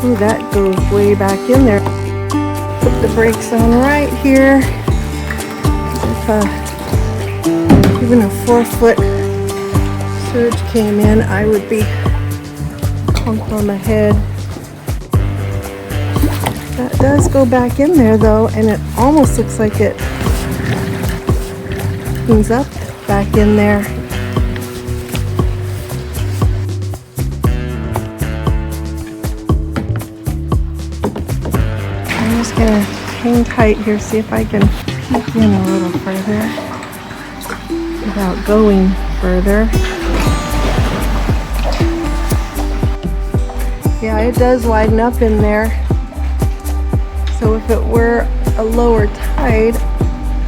Ooh, that goes way back in there. Put the brakes on right here. If even a 4-foot surge came in, I would be conked on the head. That does go back in there though, and it almost looks like it opens up back in there. I'm just gonna hang tight here, see if I can peek in a little further without going further. Yeah, it does widen up in there. So if it were a lower tide,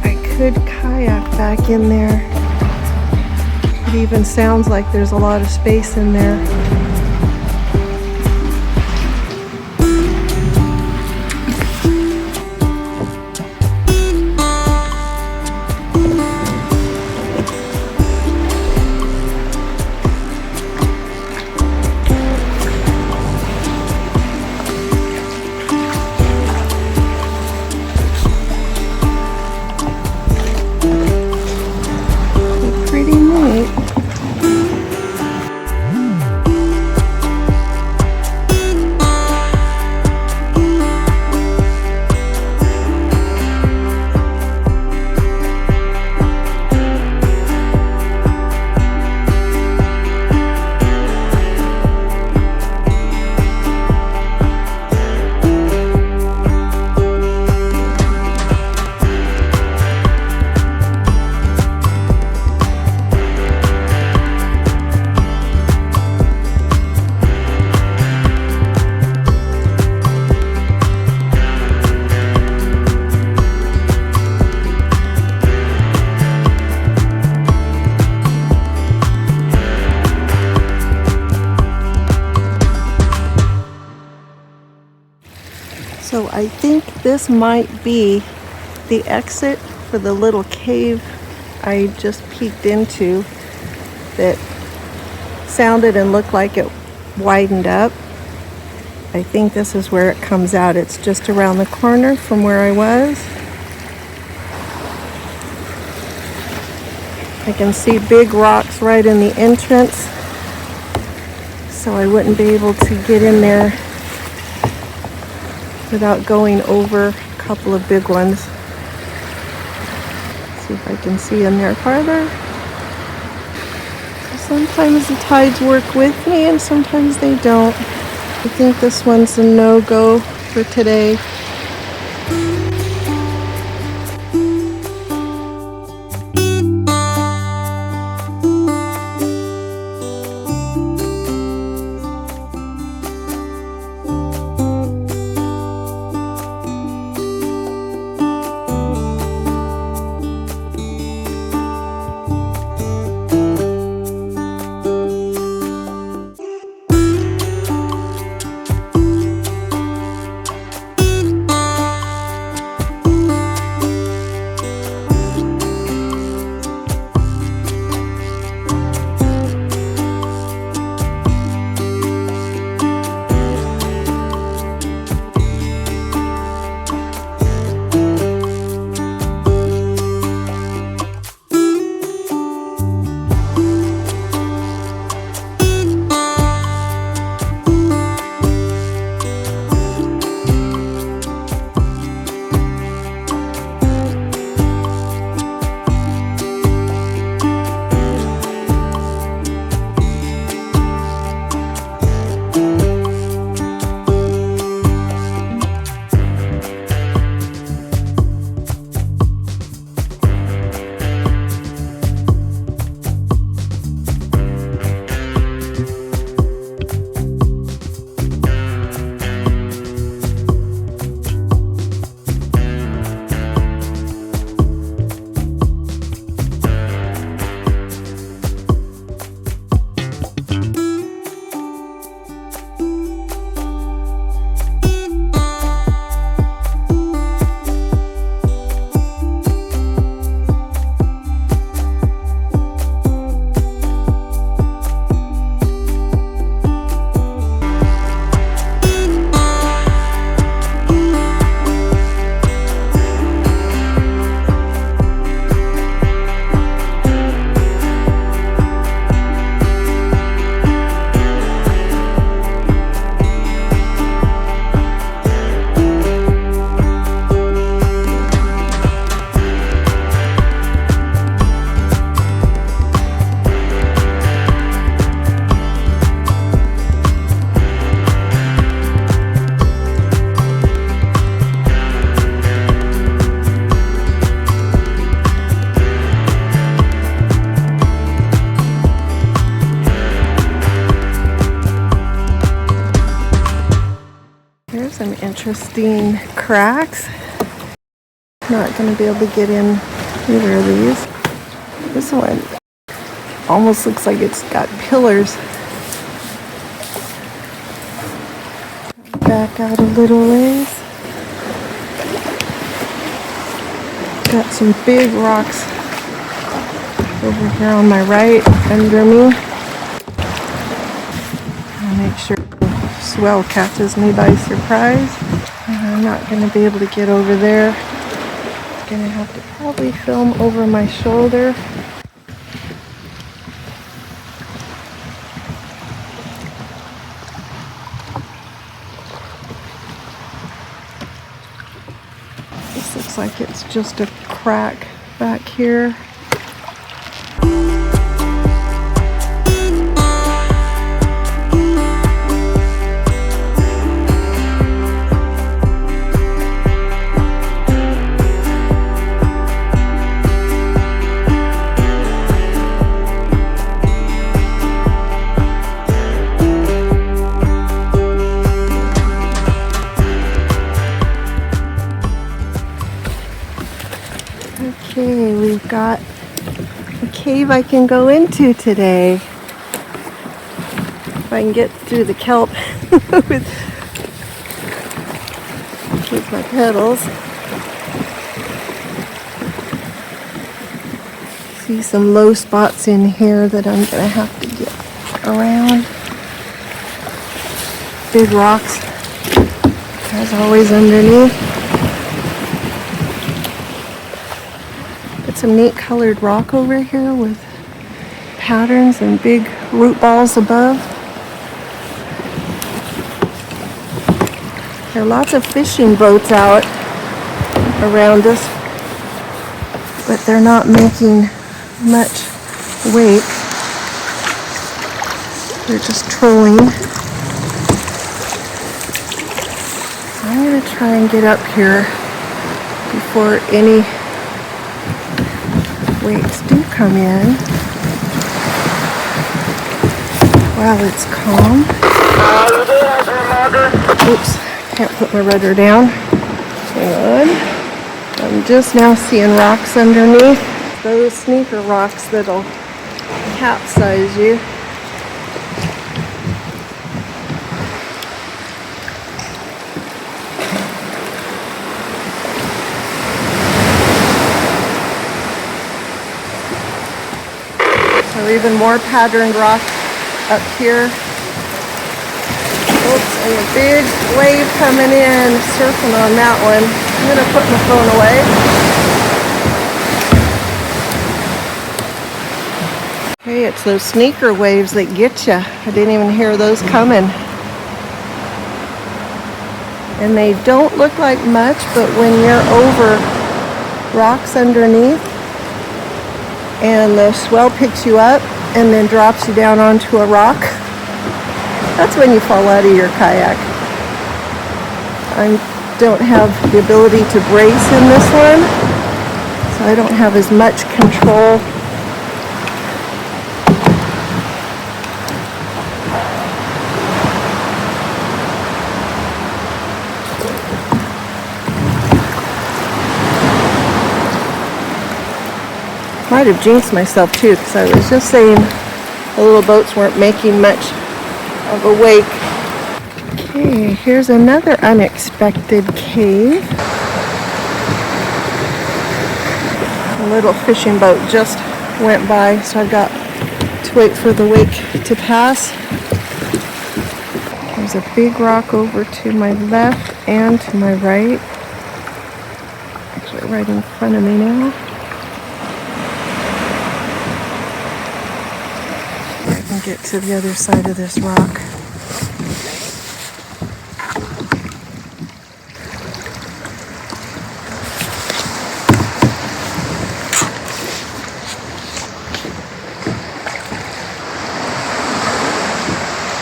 I could kayak back in there. It even sounds like there's a lot of space in there. So I think this might be the exit for the little cave I just peeked into that sounded and looked like it widened up. I think this is where it comes out. It's just around the corner from where I was. I can see big rocks right in the entrance, so I wouldn't be able to get in there without going over a couple of big ones. See if I can see in there farther. Sometimes the tides work with me and sometimes they don't. I think this one's a no-go for today. some interesting cracks. Not going to be able to get in either of these. This one almost looks like it's got pillars. Back out a little ways. Got some big rocks over here on my right under me. I'll make sure the swell catches me by surprise. I'm not going to be able to get over there. I'm going to have to probably film over my shoulder. This looks like it's just a crack back here. Okay, we've got a cave I can go into today. If I can get through the kelp with my pedals. See some low spots in here that I'm going to have to get around. Big rocks, as always, underneath. Some neat colored rock over here with patterns and big root balls above. There are lots of fishing boats out around us, but they're not making much wake. They're just trolling. I'm going to try and get up here before any wakes do come in. While it's calm. Oops, can't put my rudder down. Hang on. I'm just now seeing rocks underneath. Those sneaker rocks that'll capsize you. So even more patterned rock up here. Oops, and a big wave coming in, surfing on that one. I'm going to put my phone away. Hey, it's those sneaker waves that get you. I didn't even hear those coming. And they don't look like much, but when you're over rocks underneath, and the swell picks you up and then drops you down onto a rock, that's when you fall out of your kayak. I don't have the ability to brace in this one, so I don't have as much control. Might have jinxed myself too, because I was just saying the little boats weren't making much of a wake. Okay, here's another unexpected cave. A little fishing boat just went by, so I've got to wait for the wake to pass. There's a big rock over to my left and to my right. Actually, right in front of me now. Get to the other side of this rock.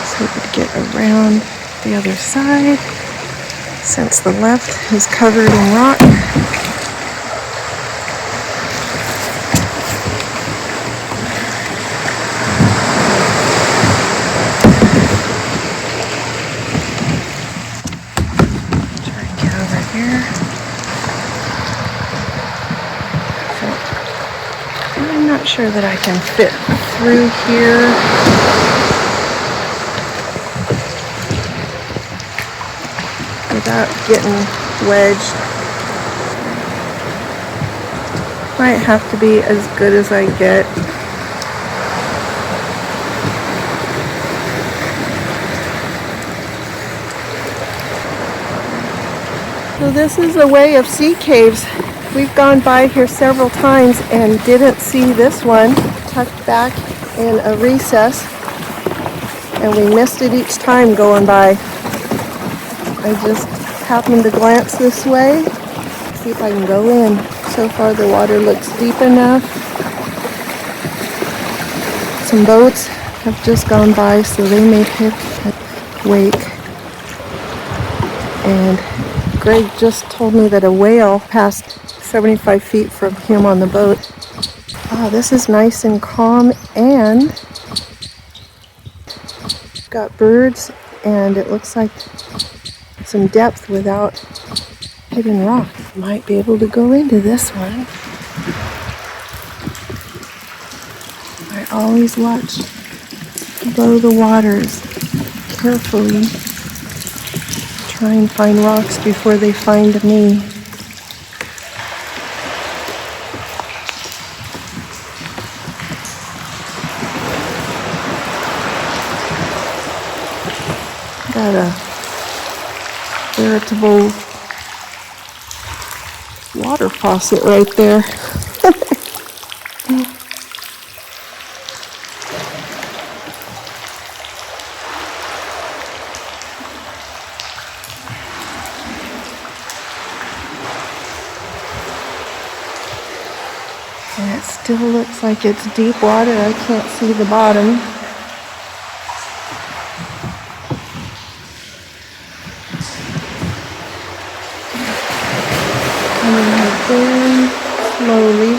So we could get around the other side since the left is covered in rock. sure that I can fit through here. Without getting wedged. Might have to be as good as I get. So this is a way of sea caves. We've gone by here several times and didn't see this one tucked back in a recess, and we missed it each time going by. I just happened to glance this way, see if I can go in. So far the water looks deep enough. Some boats have just gone by, so they may pick a wake. And Greg just told me that a whale passed 75 feet from him on the boat. Oh, this is nice and calm, and got birds, and it looks like some depth without hitting rock. Might be able to go into this one. I always watch below the waters carefully. Try and find rocks before they find me. Got a veritable water faucet right there. And it still looks like it's deep water. I can't see the bottom. Very slowly.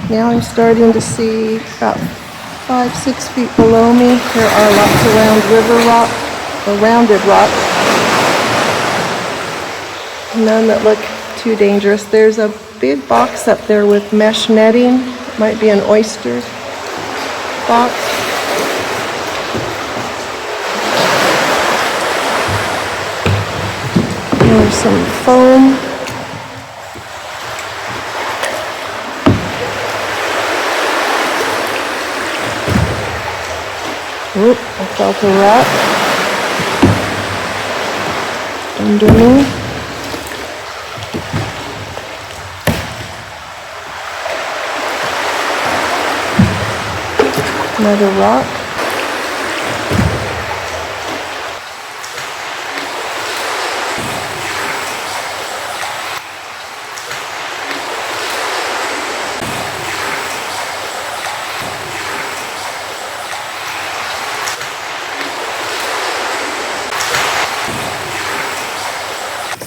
Now I'm starting to see about 5-6 feet below me. There are lots of rounded rocks. None that look too dangerous. There's a big box up there with mesh netting. It might be an oyster box. There's some foam. Oop, I felt a rock under me. Another rock.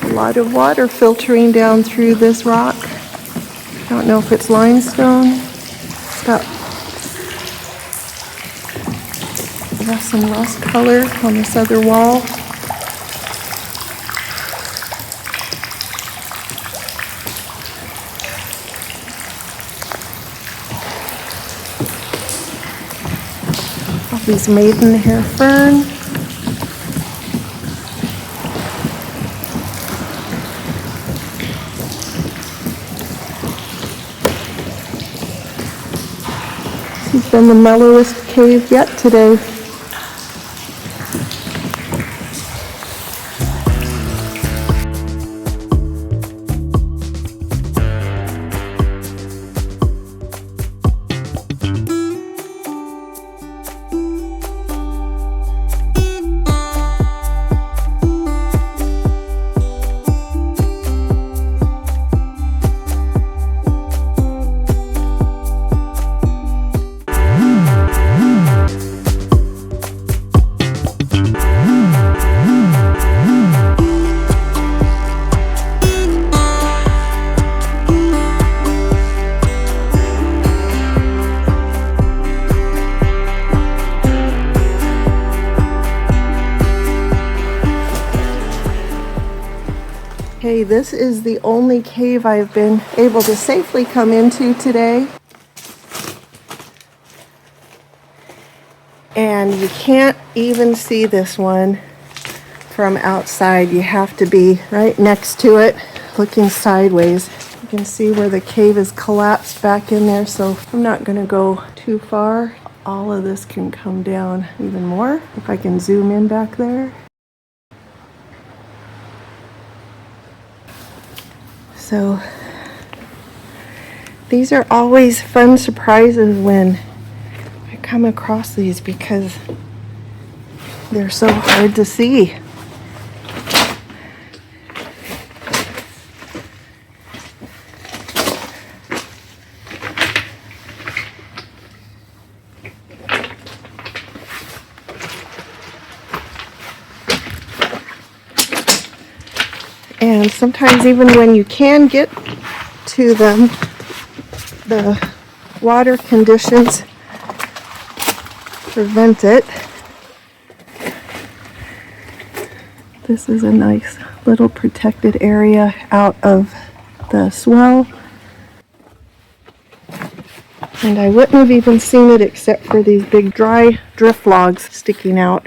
A lot of water filtering down through this rock. I don't know if it's limestone. It's got some rust color on this other wall. All these maidenhair fern. This has been the mellowest cave yet today. see, this is the only cave I've been able to safely come into today. And you can't even see this one from outside. You have to be right next to it, looking sideways. You can see where the cave is collapsed back in there, so I'm not going to go too far. All of this can come down even more. If I can zoom in back there. So these are always fun surprises when I come across these because they're so hard to see. And sometimes even when you can get to them, the water conditions prevent it. This is a nice little protected area out of the swell. And I wouldn't have even seen it except for these big dry drift logs sticking out.